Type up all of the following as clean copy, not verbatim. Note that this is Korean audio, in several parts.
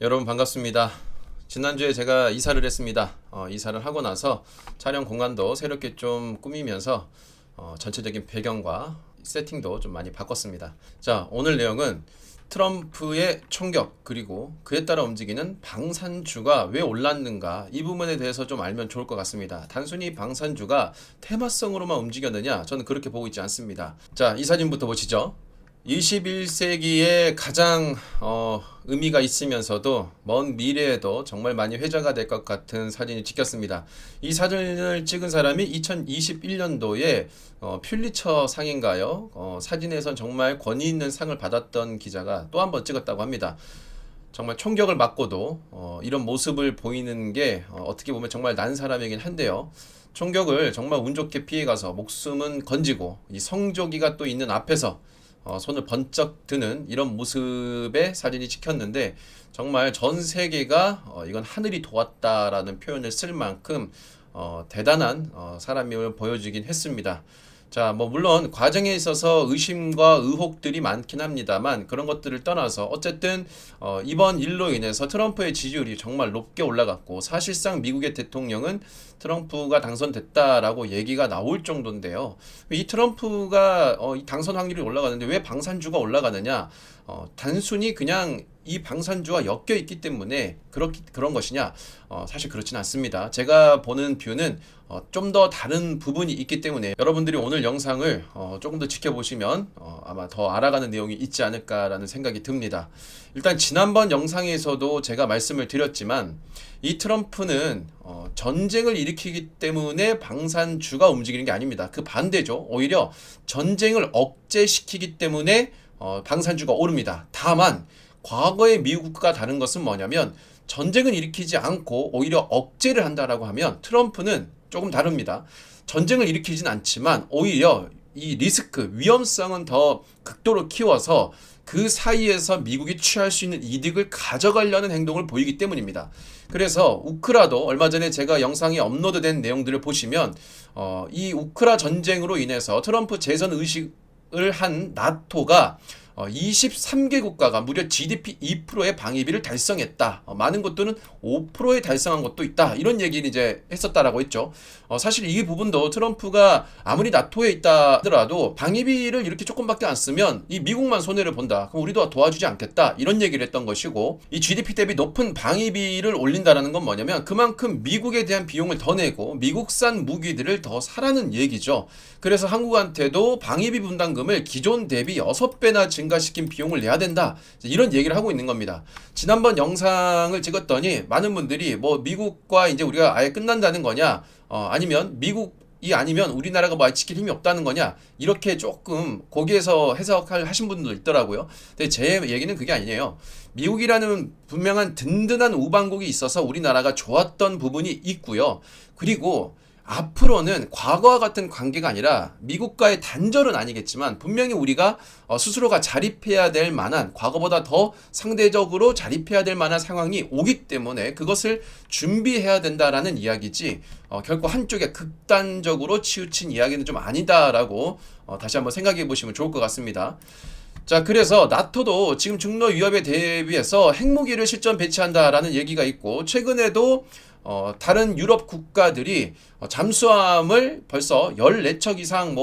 여러분 반갑습니다. 지난주에 제가 이사를 했습니다. 이사를 하고 나서 촬영 공간도 새롭게 좀 꾸미면서 전체적인 배경과 세팅도 좀 많이 바꿨습니다. 자, 오늘 내용은 트럼프의 총격 그리고 그에 따라 움직이는 방산주가 왜 올랐는가 이 부분에 대해서 좀 알면 좋을 것 같습니다. 단순히 방산주가 테마성으로만 움직였느냐 저는 그렇게 보고 있지 않습니다. 자, 이 사진부터 보시죠. 21세기에 가장 의미가 있으면서도 먼 미래에도 정말 많이 회자가 될 것 같은 사진이 찍혔습니다. 이 사진을 찍은 사람이 2021년도에 퓰리처 상인가요? 사진에선 정말 권위 있는 상을 받았던 기자가 또 한 번 찍었다고 합니다. 정말 총격을 맞고도 이런 모습을 보이는 게 어떻게 보면 정말 난 사람이긴 한데요. 총격을 정말 운 좋게 피해가서 목숨은 건지고 이 성조기가 또 있는 앞에서 손을 번쩍 드는 이런 모습의 사진이 찍혔는데 정말 전 세계가 이건 하늘이 도왔다라는 표현을 쓸 만큼 대단한 사람임을 보여주긴 했습니다. 자, 물론 과정에 있어서 의심과 의혹들이 많긴 합니다만 그런 것들을 떠나서 어쨌든 이번 일로 인해서 트럼프의 지지율이 정말 높게 올라갔고 사실상 미국의 대통령은 트럼프가 당선됐다라고 얘기가 나올 정도인데요. 이 트럼프가 이 당선 확률이 올라가는데 왜 방산주가 올라가느냐? 단순히 그냥 이 방산주와 엮여 있기 때문에 그런 것이냐? 사실 그렇진 않습니다. 제가 보는 뷰는 좀 더 다른 부분이 있기 때문에 여러분들이 오늘 영상을 조금 더 지켜보시면 아마 더 알아가는 내용이 있지 않을까라는 생각이 듭니다. 일단 지난번 영상에서도 제가 말씀을 드렸지만 이 트럼프는 전쟁을 일으키기 때문에 방산주가 움직이는 게 아닙니다. 그 반대죠. 오히려 전쟁을 억제시키기 때문에 방산주가 오릅니다. 다만 과거의 미국과 다른 것은 뭐냐면 전쟁은 일으키지 않고 오히려 억제를 한다라고 하면 트럼프는 조금 다릅니다. 전쟁을 일으키진 않지만 오히려 이 리스크, 위험성은 더 극도로 키워서 그 사이에서 미국이 취할 수 있는 이득을 가져가려는 행동을 보이기 때문입니다. 그래서 우크라도 얼마 전에 제가 영상에 업로드된 내용들을 보시면 이 우크라 전쟁으로 인해서 트럼프 재선 의식을 한 나토가 23개 국가가 무려 GDP 2%의 방위비를 달성했다. 많은 것들은 5%에 달성한 것도 있다. 이런 얘기를 이제 했었다라고 했죠. 사실 이 부분도 트럼프가 아무리 나토에 있다 하더라도 방위비를 이렇게 조금밖에 안 쓰면 이 미국만 손해를 본다. 그럼 우리도 도와주지 않겠다. 이런 얘기를 했던 것이고 이 GDP 대비 높은 방위비를 올린다라는 건 뭐냐면 그만큼 미국에 대한 비용을 더 내고 미국산 무기들을 더 사라는 얘기죠. 그래서 한국한테도 방위비 분담금을 기존 대비 6배나 증가시킨 비용을 내야 된다. 이런 얘기를 하고 있는 겁니다. 지난번 영상을 찍었더니 많은 분들이 미국과 이제 우리가 아예 끝난다는 거냐, 아니면 미국이 아니면 우리나라가 아예 지킬 힘이 없다는 거냐, 이렇게 조금 거기에서 해석을 하신 분들도 있더라고요. 근데 제 얘기는 그게 아니에요. 미국이라는 분명한 든든한 우방국이 있어서 우리나라가 좋았던 부분이 있고요. 그리고 앞으로는 과거와 같은 관계가 아니라 미국과의 단절은 아니겠지만 분명히 우리가 스스로가 자립해야 될 만한 과거보다 더 상대적으로 자립해야 될 만한 상황이 오기 때문에 그것을 준비해야 된다라는 이야기지 결코 한쪽에 극단적으로 치우친 이야기는 좀 아니다라고 다시 한번 생각해 보시면 좋을 것 같습니다. 자, 그래서 나토도 지금 중로 위협에 대비해서 핵무기를 실전 배치한다라는 얘기가 있고 최근에도 다른 유럽 국가들이 잠수함을 벌써 14척 이상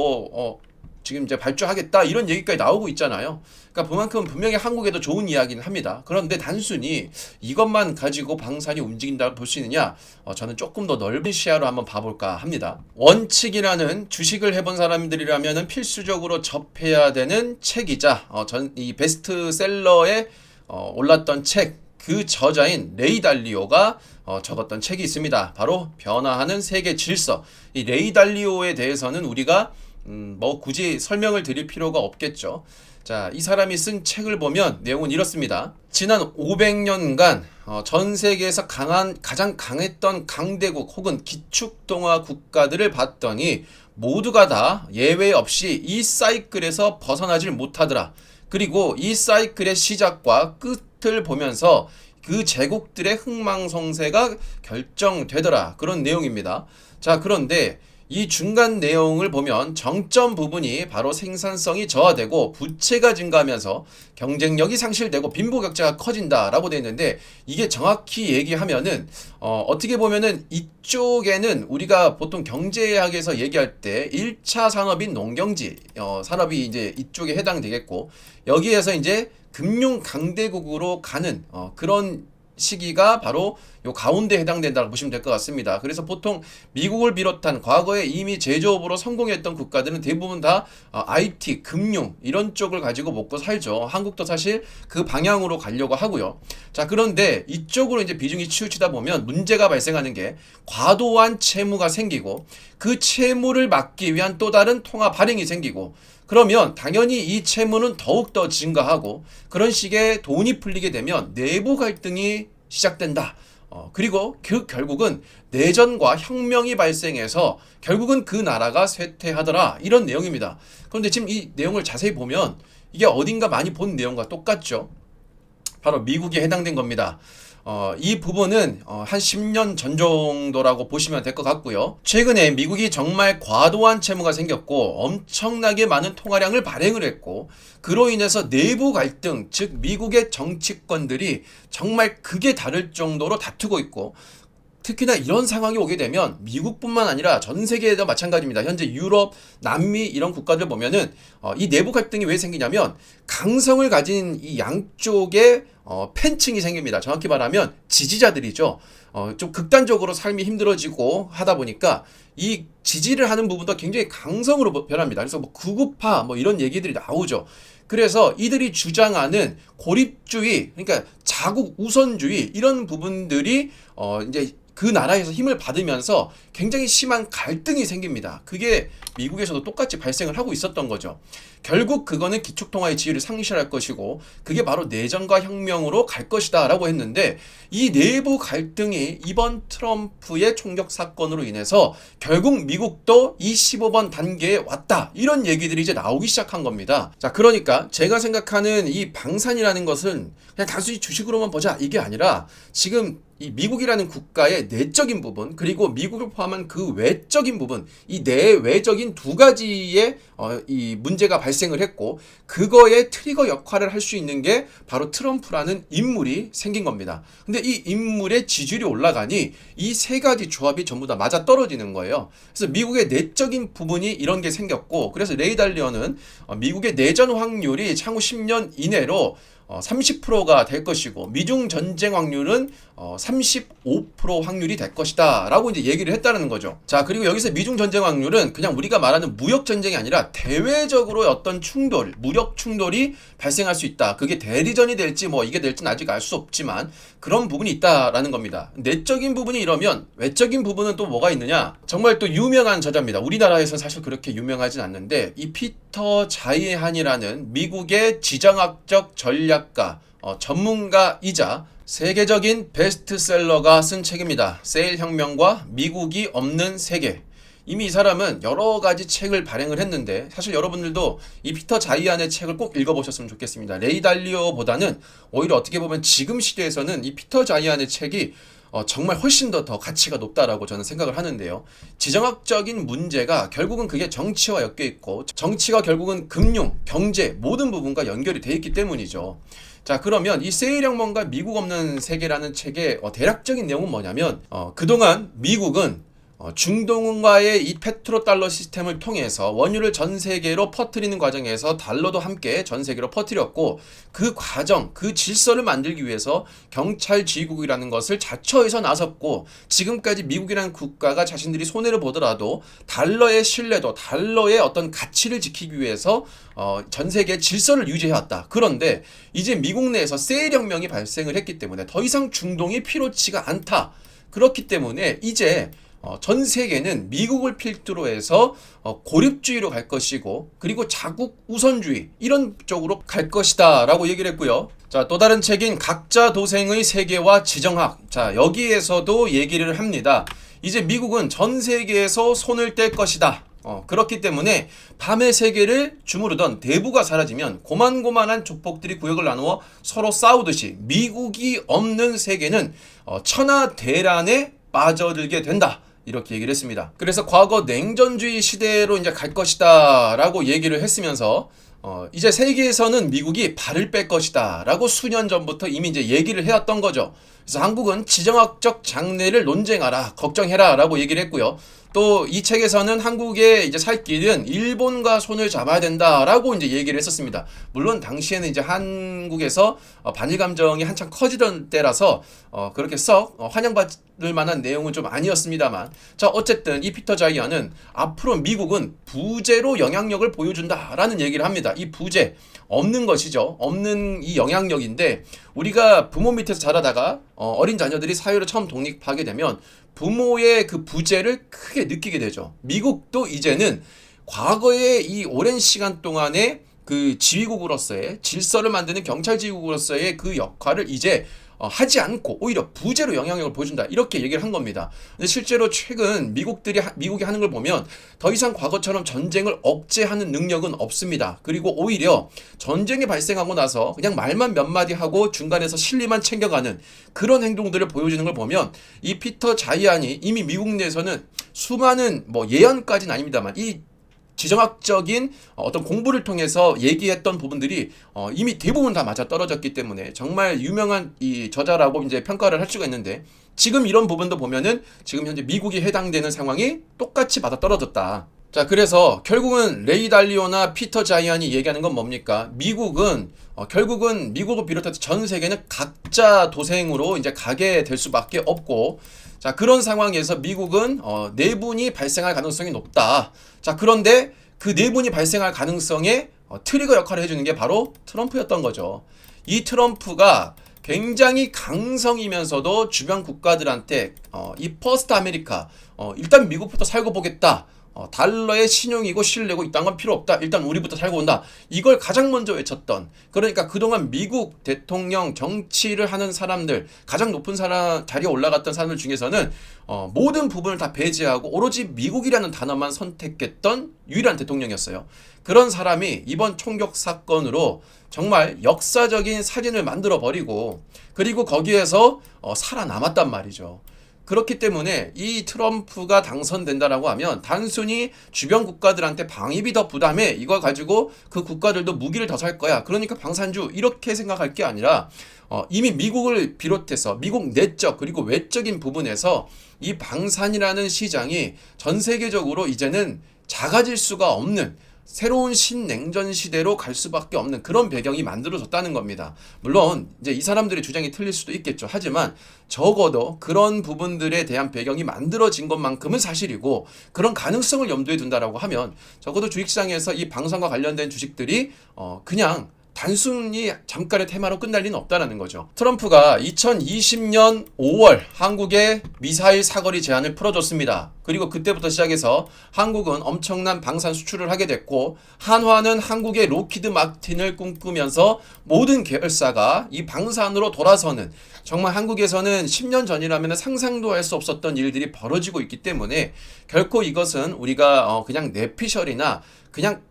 지금 이제 발주하겠다 이런 얘기까지 나오고 있잖아요. 그러니까 그만큼 분명히 한국에도 좋은 이야기는 합니다. 그런데 단순히 이것만 가지고 방산이 움직인다고 볼 수 있느냐? 저는 조금 더 넓은 시야로 한번 봐볼까 합니다. 원칙이라는 주식을 해본 사람들이라면 필수적으로 접해야 되는 책이자 이 베스트셀러에 올랐던 책 그 저자인 레이 달리오가 적었던 책이 있습니다. 바로 변화하는 세계 질서. 이 레이 달리오에 대해서는 우리가 굳이 설명을 드릴 필요가 없겠죠. 자, 이 사람이 쓴 책을 보면 내용은 이렇습니다. 지난 500년간 전 세계에서 가장 강했던 강대국 혹은 기축동화 국가들을 봤더니 모두가 다 예외 없이 이 사이클에서 벗어나질 못하더라. 그리고 이 사이클의 시작과 끝을 보면서 그 제국들의 흥망성쇠가 결정되더라. 그런 내용입니다. 자, 그런데 이 중간 내용을 보면 정점 부분이 바로 생산성이 저하되고 부채가 증가하면서 경쟁력이 상실되고 빈부격차가 커진다라고 되어 있는데, 이게 정확히 얘기하면은 어떻게 보면은 이쪽에는 우리가 보통 경제학에서 얘기할 때 1차 산업인 농경지 산업이 이제 이쪽에 해당되겠고, 여기에서 이제 금융 강대국으로 가는 그런 시기가 바로 요 가운데 해당된다고 보시면 될 것 같습니다. 그래서 보통 미국을 비롯한 과거에 이미 제조업으로 성공했던 국가들은 대부분 다 IT, 금융 이런 쪽을 가지고 먹고 살죠. 한국도 사실 그 방향으로 가려고 하고요. 자, 그런데 이쪽으로 이제 비중이 치우치다 보면 문제가 발생하는 게 과도한 채무가 생기고, 그 채무를 막기 위한 또 다른 통화 발행이 생기고, 그러면 당연히 이 채무는 더욱더 증가하고, 그런 식의 돈이 풀리게 되면 내부 갈등이 시작된다. 그리고 결국은 내전과 혁명이 발생해서 결국은 그 나라가 쇠퇴하더라. 이런 내용입니다. 그런데 지금 이 내용을 자세히 보면 이게 어딘가 많이 본 내용과 똑같죠. 바로 미국에 해당된 겁니다. 이 부분은 한 10년 전 정도라고 보시면 될 것 같고요. 최근에 미국이 정말 과도한 채무가 생겼고 엄청나게 많은 통화량을 발행을 했고, 그로 인해서 내부 갈등, 즉 미국의 정치권들이 정말 극에 다를 정도로 다투고 있고, 특히나 이런 상황이 오게 되면 미국뿐만 아니라 전 세계에도 마찬가지입니다. 현재 유럽, 남미 이런 국가들 보면은 이 내부 갈등이 왜 생기냐면 강성을 가진 이 양쪽의 팬층이 생깁니다. 정확히 말하면 지지자들이죠. 좀 극단적으로 삶이 힘들어지고 하다 보니까 이 지지를 하는 부분도 굉장히 강성으로 변합니다. 그래서 뭐 구구파 뭐 이런 얘기들이 나오죠. 그래서 이들이 주장하는 고립주의, 그러니까 자국 우선주의 이런 부분들이 이제 그 나라에서 힘을 받으면서 굉장히 심한 갈등이 생깁니다. 그게 미국에서도 똑같이 발생을 하고 있었던 거죠. 결국 그거는 기축통화의 지위를 상실할 것이고, 그게 바로 내전과 혁명으로 갈 것이다 라고 했는데, 이 내부 갈등이 이번 트럼프의 총격 사건으로 인해서 결국 미국도 이 15번 단계에 왔다, 이런 얘기들이 이제 나오기 시작한 겁니다. 자, 그러니까 제가 생각하는 이 방산이라는 것은 그냥 단순히 주식으로만 보자 이게 아니라, 지금 이 미국이라는 국가의 내적인 부분, 그리고 미국을 포함한 그 외적인 부분, 이 내외적인 두 가지의 이 문제가 발생을 했고, 그거의 트리거 역할을 할 수 있는 게 바로 트럼프라는 인물이 생긴 겁니다. 근데 이 인물의 지지율이 올라가니 이 세 가지 조합이 전부 다 맞아 떨어지는 거예요. 그래서 미국의 내적인 부분이 이런 게 생겼고, 그래서 레이 달리오는 미국의 내전 확률이 향후 10년 이내로 30%가 될 것이고, 미중 전쟁 확률은 35% 확률이 될 것이다 라고 이제 얘기를 했다는 거죠. 자, 그리고 여기서 미중 전쟁 확률은 그냥 우리가 말하는 무역 전쟁이 아니라 대외적으로 어떤 충돌, 무력 충돌이 발생할 수 있다. 그게 대리전이 될지 뭐 이게 될지는 아직 알 수 없지만 그런 부분이 있다라는 겁니다. 내적인 부분이 이러면 외적인 부분은 또 뭐가 있느냐? 정말 또 유명한 저자입니다. 우리나라에서 사실 그렇게 유명하진 않는데, 이 피터 자이한이라는 미국의 지정학적 전략가, 전문가이자 세계적인 베스트셀러가 쓴 책입니다. 세일 혁명과 미국이 없는 세계. 이미 이 사람은 여러 가지 책을 발행을 했는데, 사실 여러분들도 이 피터 자이안의 책을 꼭 읽어보셨으면 좋겠습니다. 레이 달리오보다는 오히려 어떻게 보면 지금 시대에서는 이 피터 자이안의 책이 정말 훨씬 더 가치가 높다라고 저는 생각을 하는데요. 지정학적인 문제가 결국은 그게 정치와 엮여 있고, 정치가 결국은 금융, 경제 모든 부분과 연결이 돼 있기 때문이죠. 자, 그러면 이 세일 혁명과 미국 없는 세계라는 책의 대략적인 내용은 뭐냐면, 그동안 미국은 중동과의 이 페트로달러 시스템을 통해서 원유를 전 세계로 퍼뜨리는 과정에서 달러도 함께 전 세계로 퍼뜨렸고, 그 과정, 그 질서를 만들기 위해서 경찰지휘국이라는 것을 자처해서 나섰고, 지금까지 미국이라는 국가가 자신들이 손해를 보더라도 달러의 신뢰도, 달러의 어떤 가치를 지키기 위해서 전 세계의 질서를 유지해왔다. 그런데 이제 미국 내에서 세일 혁명이 발생을 했기 때문에 더 이상 중동이 필요치가 않다. 그렇기 때문에 이제 전 세계는 미국을 필두로 해서 고립주의로 갈 것이고, 그리고 자국 우선주의 이런 쪽으로 갈 것이다 라고 얘기를 했고요. 자, 또 다른 책인 각자 도생의 세계와 지정학, 자, 여기에서도 얘기를 합니다. 이제 미국은 전 세계에서 손을 뗄 것이다. 그렇기 때문에 밤의 세계를 주무르던 대부가 사라지면 고만고만한 조폭들이 구역을 나누어 서로 싸우듯이 미국이 없는 세계는 천하대란에 빠져들게 된다. 이렇게 얘기를 했습니다. 그래서 과거 냉전주의 시대로 이제 갈 것이다 라고 얘기를 했으면서 이제 세계에서는 미국이 발을 뺄 것이다 라고 수년 전부터 이미 이제 얘기를 해왔던 거죠. 그래서 한국은 지정학적 장래를 논쟁하라, 걱정해라 라고 얘기를 했고요. 또 이 책에서는 한국의 이제 살 길은 일본과 손을 잡아야 된다라고 이제 얘기를 했었습니다. 물론 당시에는 이제 한국에서 반일 감정이 한창 커지던 때라서 그렇게 썩 환영받을 만한 내용은 좀 아니었습니다만, 자 어쨌든 이 피터 자이언은 앞으로 미국은 부재로 영향력을 보여준다라는 얘기를 합니다. 이 부재 없는 것이죠. 없는 이 영향력인데, 우리가 부모 밑에서 자라다가 어린 자녀들이 사회로 처음 독립하게 되면 부모의 그 부재를 크게 느끼게 되죠. 미국도 이제는 과거의 이 오랜 시간 동안에 그 지휘국으로서의 질서를 만드는 경찰지휘국으로서의 그 역할을 이제 하지 않고 오히려 부재로 영향력을 보여준다, 이렇게 얘기를 한 겁니다. 근데 실제로 최근 미국이 하는 걸 보면 더 이상 과거처럼 전쟁을 억제하는 능력은 없습니다. 그리고 오히려 전쟁이 발생하고 나서 그냥 말만 몇 마디 하고 중간에서 실리만 챙겨가는 그런 행동들을 보여주는 걸 보면 이 피터 자이언이 이미 미국 내에서는 수많은 뭐 예언까지는 아닙니다만 이 지정학적인 어떤 공부를 통해서 얘기했던 부분들이 이미 대부분 다 맞아 떨어졌기 때문에 정말 유명한 이 저자라고 이제 평가를 할 수가 있는데, 지금 이런 부분도 보면은 지금 현재 미국이 해당되는 상황이 똑같이 맞아 떨어졌다. 자, 그래서 결국은 레이 달리오나 피터 자이언이 얘기하는 건 뭡니까? 미국은 결국은 미국을 비롯해서 전 세계는 각자 도생으로 이제 가게 될 수밖에 없고, 자 그런 상황에서 미국은 내분이 발생할 가능성이 높다. 자 그런데 그 내분이 발생할 가능성에 트리거 역할을 해주는 게 바로 트럼프였던 거죠. 이 트럼프가 굉장히 강성이면서도 주변 국가들한테 이 퍼스트 아메리카, 일단 미국부터 살고 보겠다, 달러의 신용이고 신뢰고 이딴 건 필요 없다, 일단 우리부터 살고 온다, 이걸 가장 먼저 외쳤던, 그러니까 그동안 미국 대통령 정치를 하는 사람들, 가장 높은 자리에 올라갔던 사람들 중에서는 모든 부분을 다 배제하고 오로지 미국이라는 단어만 선택했던 유일한 대통령이었어요. 그런 사람이 이번 총격 사건으로 정말 역사적인 사진을 만들어 버리고, 그리고 거기에서 살아남았단 말이죠. 그렇기 때문에 이 트럼프가 당선된다라고 하면 단순히 주변 국가들한테 방위비 더 부담해, 이걸 가지고 그 국가들도 무기를 더 살 거야, 그러니까 방산주, 이렇게 생각할 게 아니라 이미 미국을 비롯해서 미국 내적 그리고 외적인 부분에서 이 방산이라는 시장이 전 세계적으로 이제는 작아질 수가 없는 새로운 신냉전 시대로 갈 수밖에 없는 그런 배경이 만들어졌다는 겁니다. 물론 이제 이 사람들의 주장이 틀릴 수도 있겠죠. 하지만 적어도 그런 부분들에 대한 배경이 만들어진 것만큼은 사실이고, 그런 가능성을 염두에 둔다라고 하면 적어도 주식시장에서 이 방산과 관련된 주식들이 그냥 단순히 잠깐의 테마로 끝날 리는 없다는 거죠. 트럼프가 2020년 5월 한국에 미사일 사거리 제한을 풀어줬습니다. 그리고 그때부터 시작해서 한국은 엄청난 방산 수출을 하게 됐고, 한화는 한국의 로키드 마틴을 꿈꾸면서 모든 계열사가 이 방산으로 돌아서는, 정말 한국에서는 10년 전이라면 상상도 할 수 없었던 일들이 벌어지고 있기 때문에 결코 이것은 우리가 그냥 내피셜이나 그냥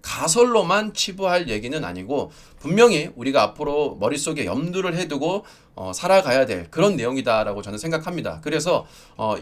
가설로만 치부할 얘기는 아니고, 분명히 우리가 앞으로 머릿속에 염두를 해두고 살아가야 될 그런 내용이다라고 저는 생각합니다. 그래서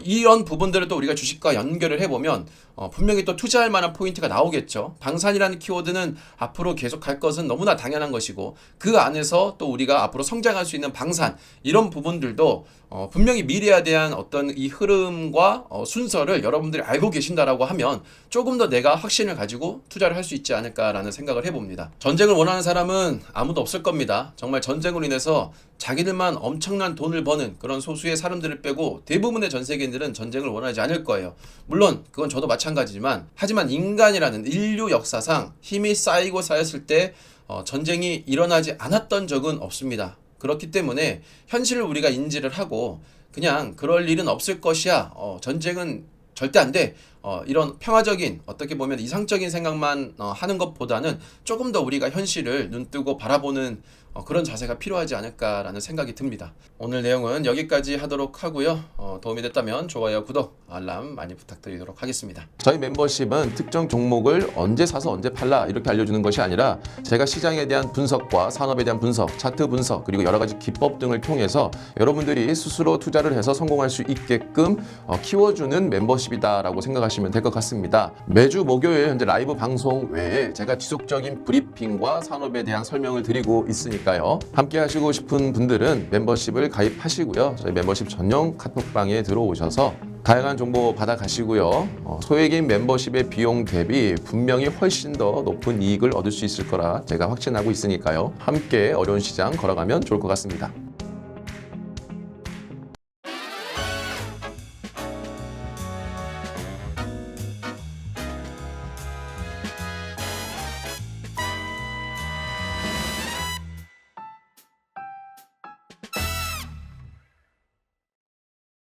이런 부분들을 또 우리가 주식과 연결을 해보면 분명히 또 투자할 만한 포인트가 나오겠죠. 방산이라는 키워드는 앞으로 계속 갈 것은 너무나 당연한 것이고, 그 안에서 또 우리가 앞으로 성장할 수 있는 방산, 이런 부분들도 분명히 미래에 대한 어떤 이 흐름과 순서를 여러분들이 알고 계신다라고 하면 조금 더 내가 확신을 가지고 투자를 할 수 있지 않을까라는 생각을 해봅니다. 전쟁을 원하는 사람은 아무도 없을 겁니다. 정말 전쟁으로 인해서 자기들만 엄청난 돈을 버는 그런 소수의 사람들을 빼고 대부분의 전 세계인들은 전쟁을 원하지 않을 거예요. 물론 그건 저도 마찬가지지만, 하지만 인간이라는 인류 역사상 힘이 쌓이고 쌓였을 때 전쟁이 일어나지 않았던 적은 없습니다. 그렇기 때문에 현실을 우리가 인지를 하고 그냥 그럴 일은 없을 것이야, 전쟁은 절대 안 돼, 이런 평화적인 어떻게 보면 이상적인 생각만 하는 것보다는 조금 더 우리가 현실을 눈뜨고 바라보는 그런 자세가 필요하지 않을까라는 생각이 듭니다. 오늘 내용은 여기까지 하도록 하고요. 도움이 됐다면 좋아요, 구독, 알람 많이 부탁드리도록 하겠습니다. 저희 멤버십은 특정 종목을 언제 사서 언제 팔라 이렇게 알려주는 것이 아니라 제가 시장에 대한 분석과 산업에 대한 분석, 차트 분석 그리고 여러 가지 기법 등을 통해서 여러분들이 스스로 투자를 해서 성공할 수 있게끔 키워주는 멤버십이다라고 생각하시면 될 것 같습니다. 매주 목요일 현재 라이브 방송 외에 제가 지속적인 브리핑과 산업에 대한 설명을 드리고 있으니까요. 함께 하시고 싶은 분들은 멤버십을 가입하시고요. 저희 멤버십 전용 카톡방에 들어오셔서 다양한 정보 받아가시고요. 소액인 멤버십의 비용 대비 분명히 훨씬 더 높은 이익을 얻을 수 있을 거라 제가 확신하고 있으니까요. 함께 어려운 시장 걸어가면 좋을 것 같습니다.